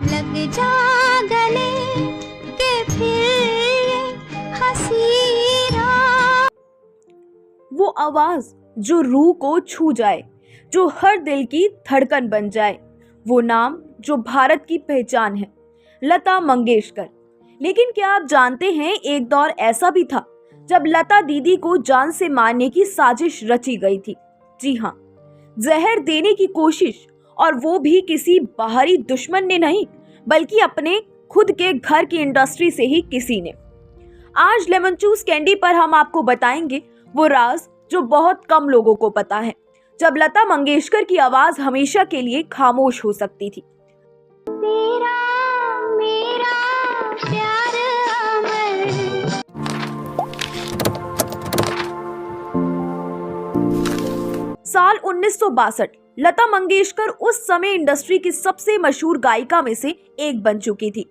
लग जा गले के फिर ये हंसी रात। वो आवाज जो रूह को छू जाए, जो हर दिल की धड़कन बन जाए, वो नाम जो भारत की पहचान है, लता मंगेशकर। लेकिन क्या आप जानते हैं, एक दौर ऐसा भी था जब लता दीदी को जान से मारने की साजिश रची गई थी। जी हाँ, जहर देने की कोशिश, और वो भी किसी बाहरी दुश्मन ने नहीं, बल्कि अपने खुद के घर की इंडस्ट्री से ही किसी ने। आज लेमन चूस कैंडी पर हम आपको बताएंगे वो राज जो बहुत कम लोगों को पता है, जब लता मंगेशकर की आवाज हमेशा के लिए खामोश हो सकती थी। तेरा मेरा प्यार अमर। साल 1962, लता मंगेशकर उस समय इंडस्ट्री की सबसे मशहूर गायिका में से एक बन चुकी थी।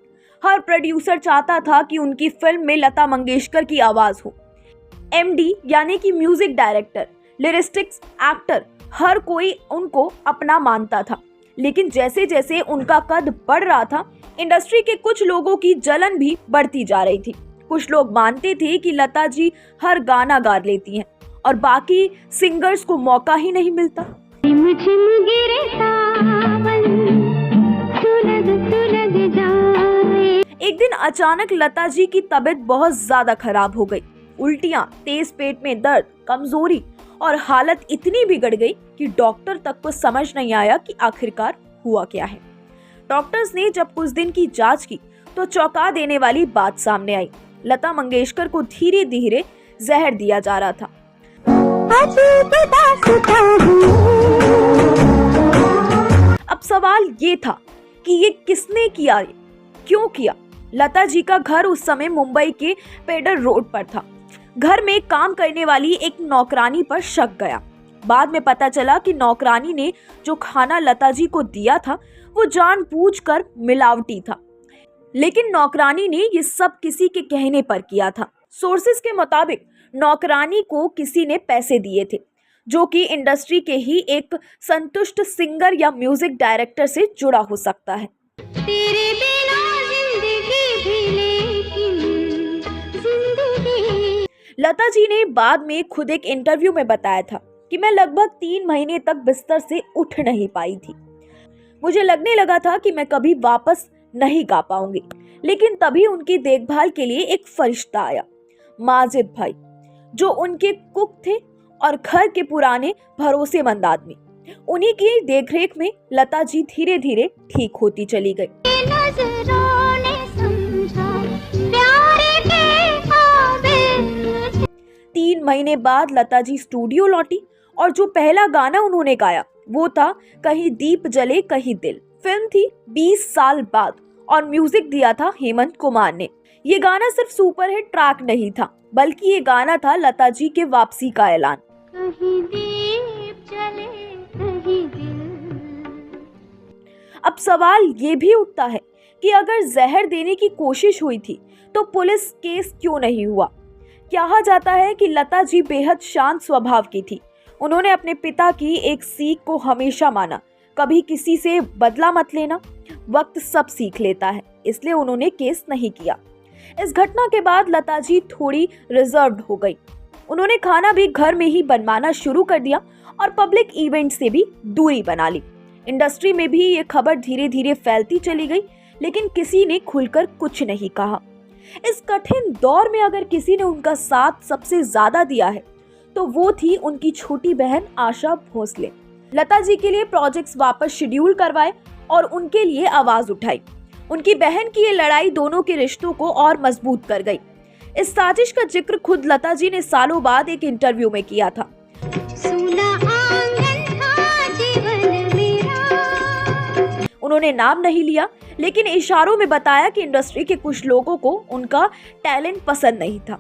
हर प्रोड्यूसर चाहता था कि उनकी फिल्म में लता मंगेशकर की आवाज हो। एमडी यानी कि म्यूजिक डायरेक्टर, लिरिस्टिक्स, एक्टर, हर कोई उनको अपना मानता था। लेकिन जैसे जैसे उनका कद बढ़ रहा था, इंडस्ट्री के कुछ लोगों की जलन भी बढ़ती जा रही थी। कुछ लोग मानते थे कि लता जी हर गाना गा लेती हैं और बाकी सिंगर्स को मौका ही नहीं मिलता। झिम गिरे सावन, सुलग सुलग जाए। एक दिन अचानक लता जी की तबीयत बहुत ज्यादा खराब हो गई। उल्टियां, तेज पेट में दर्द, कमजोरी और हालत इतनी बिगड़ गई कि डॉक्टर तक को समझ नहीं आया कि आखिरकार हुआ क्या है। डॉक्टर्स ने जब कुछ दिन की जांच की तो चौंका देने वाली बात सामने आई। लता मंगेशकर को धीरे धीरे जहर दिया जा रहा था। अब सवाल ये था कि ये किसने किया, क्यों किया। लता जी का घर उस समय मुंबई के पेडर रोड पर था। घर में काम करने वाली एक नौकरानी पर शक गया। बाद में पता चला कि नौकरानी ने जो खाना लता जी को दिया था वो जानबूझकर मिलावटी था। लेकिन नौकरानी ने ये सब किसी के कहने पर किया था। सोर्सेस के मुताबिक नौकरानी को किसी ने पैसे दिए थे, जो कि इंडस्ट्री के ही एक संतुष्ट सिंगर या म्यूजिक डायरेक्टर से जुड़ा हो सकता है। तेरे बिना जिंदगी भी, लेकिन जिंदगी। लता जी ने बाद में खुद एक इंटरव्यू में बताया था कि मैं लगभग 3 महीने तक बिस्तर से उठ नहीं पाई थी। मुझे लगने लगा था कि मैं कभी वापस नहीं गा पाऊंगी। लेकिन तभी उनकी देखभाल के लिए एक फरिश्ता आया, माजिद भाई, जो उनके कुक थे और घर के पुराने भरोसेमंद आदमी। उन्हीं की देखरेख में लता जी धीरे धीरे ठीक होती चली गई। नजरों ने समझा प्यार के काबिल। 3 महीने बाद लता जी स्टूडियो लौटी और जो पहला गाना उन्होंने गाया वो था कहीं दीप जले कहीं दिल। फिल्म थी 20 साल बाद और म्यूजिक दिया था हेमंत कुमार ने। ये गाना सिर्फ सुपरहिट ट्रैक नहीं था, बल्कि ये गाना था लता जी के वापसी का ऐलान। कहीं दीप जले कहीं दिल। अब सवाल ये भी उठता है कि अगर जहर देने की कोशिश हुई थी तो पुलिस केस क्यों नहीं हुआ। कहा जाता है कि लता जी बेहद शांत स्वभाव की थी। उन्होंने अपने पिता की एक सीख को हमेशा माना, कभी किसी से बदला मत लेना, वक्त सब सीख लेता है, इसलिए उन्होंने केस नहीं किया। इस घटना के बाद लता जी थोड़ी रिजर्व्ड हो गई। उन्होंने खाना भी घर में ही बनवाना शुरू कर दिया और पब्लिक इवेंट से भी दूरी बना ली। इंडस्ट्री में भी ये खबर धीरे धीरे फैलती चली गई, लेकिन किसी ने खुलकर कुछ नहीं कहा। इस कठिन दौर में अगर किसी ने उनका साथ सबसे ज्यादा दिया है तो वो थी उनकी छोटी बहन आशा भोसले। लता जी के लिए प्रोजेक्ट्स वापस शेड्यूल करवाए और उनके लिए आवाज उठाई। उनकी बहन की ये लड़ाई दोनों के रिश्तों को और मजबूत कर गई। इस साजिश का जिक्र खुद लता जी ने सालों बाद एक इंटरव्यू में किया था। सुना आंगन था जीवन मेरा। उन्होंने नाम नहीं लिया, लेकिन इशारों में बताया कि इंडस्ट्री के कुछ लोगों को उनका टैलेंट पसंद नहीं था,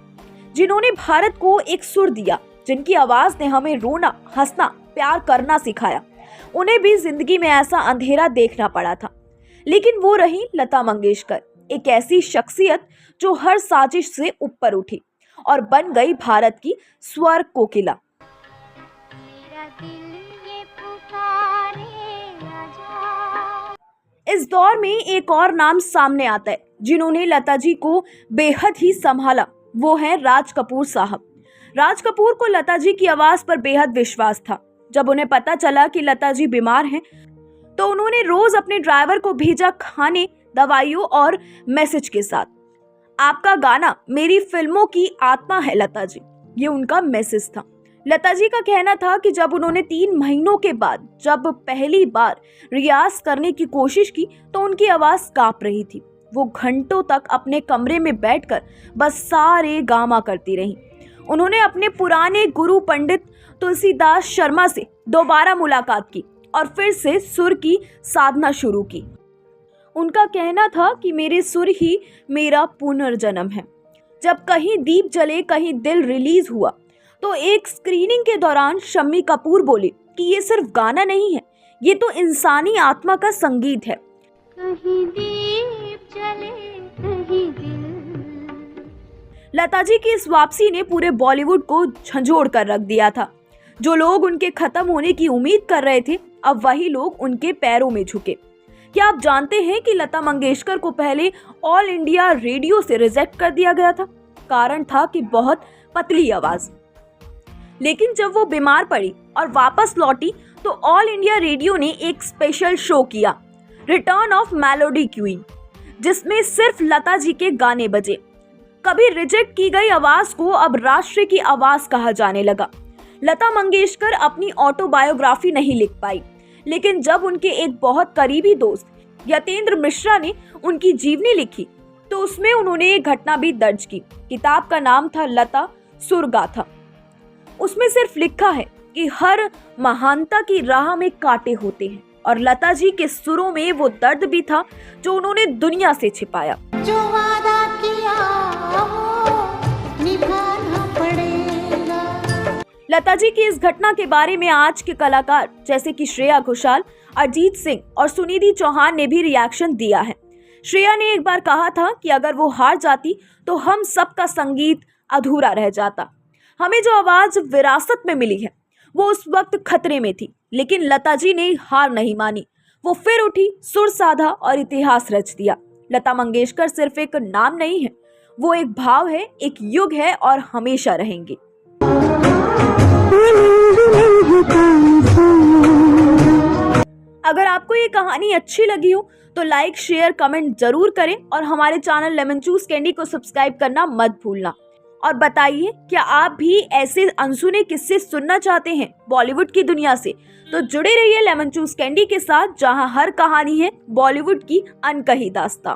जिन्होंने भारत को एक सुर दिया, जिनकी आवाज ने हमें रोना, हंसना, प्यार करना सिखाया। उन्हें भी जिंदगी में ऐसा अंधेरा देखना पड़ा था, लेकिन वो रही लता मंगेशकर, एक ऐसी शख्सियत जो हर साजिश से ऊपर उठी और बन गई भारत की स्वर कोकिला। मेरा दिल ये पुकारे आजा। इस दौर में एक और नाम सामने आता है जिन्होंने लता जी को बेहद ही संभाला, वो है राज कपूर साहब। राज कपूर को लता जी की आवाज पर बेहद विश्वास था। जब उन्हें पता चला कि लता जी बीमार हैं, तो उन्होंने रोज अपने ड्राइवर को भेजा खाने, दवाइयों और मैसेज के साथ। आपका गाना मेरी फिल्मों की आत्मा है लता जी, ये उनका मैसेज था। लता जी का कहना था कि जब उन्होंने 3 महीनों के बाद जब पहली बार रियाज करने की कोशिश की तो उनकी आवाज कांप रही थी। वो घंटों तक अपने कमरे में बैठकर बस सारे गामा करती रहीं। उन्होंने अपने पुराने गुरु पंडित तुलसीदास शर्मा से दोबारा मुलाकात की और फिर से सुर की साधना शुरू की। उनका कहना था कि मेरे सुर ही मेरा पुनर्जन्म है। जब कहीं दीप जले कहीं दिल रिलीज हुआ तो एक स्क्रीनिंग के दौरान शम्मी कपूर बोली कि ये सिर्फ गाना नहीं है, ये तो इंसानी आत्मा का संगीत है। कहीं दीप जले कहीं दिल। लता जी की इस वापसी ने पूरे बॉलीवुड को झंझोड़ कर रख दिया था। जो लोग उनके खत्म होने की उम्मीद कर रहे थे, अब वही लोग उनके पैरों में झुके। क्या आप जानते हैं कि लता मंगेशकर को पहले ऑल इंडिया रेडियो से रिजेक्ट कर दिया गया था? कारण था कि बहुत पतली आवाज। लेकिन जब वो बीमार पड़ी और वापस लौटी तो ऑल इंडिया रेडियो ने एक स्पेशल शो किया, रिटर्न ऑफ मेलोडी क्वीन, जिसमें सिर्फ लता जी के गाने बजे। कभी रिजेक्ट की गई आवाज को अब राष्ट्र की आवाज कहा जाने लगा। लता मंगेशकर अपनी ऑटोबायोग्राफी नहीं लिख पाई, लेकिन जब उनके एक बहुत करीबी दोस्त यतेंद्र मिश्रा ने उनकी जीवनी लिखी तो उसमें उन्होंने एक घटना भी दर्ज की। किताब का नाम था लता सुरगाथा। उसमें सिर्फ लिखा है कि हर महानता की राह में कांटे होते हैं, और लता जी के सुरों में वो दर्द भी था जो उन्होंने दुनिया से छिपाया। जो वादा किया वो निभाना पड़ेगा। लता जी की इस घटना के बारे में आज के कलाकार जैसे कि श्रेया घोषाल, अरिजीत सिंह और सुनिधि चौहान ने भी रिएक्शन दिया है। श्रेया ने एक बार कहा था कि अगर वो हार जाती तो हम सबका संगीत अधूरा रह जाता। हमें जो आवाज विरासत में मिली है वो उस वक्त खतरे में थी, लेकिन लता जी ने हार नहीं मानी। वो फिर उठी, सुर साधा और इतिहास रच दिया। लता मंगेशकर सिर्फ एक नाम नहीं है, वो एक भाव है, एक युग है और हमेशा रहेंगी। अगर आपको ये कहानी अच्छी लगी हो तो लाइक, शेयर, कमेंट जरूर करें और हमारे चैनल लेमन चूस कैंडी को सब्सक्राइब करना मत भूलना। और बताइए, क्या आप भी ऐसे अनसुने किस्से सुनना चाहते हैं बॉलीवुड की दुनिया से? तो जुड़े रहिए लेमन चूस कैंडी के साथ, जहां हर कहानी है बॉलीवुड की अनकही दास्तां।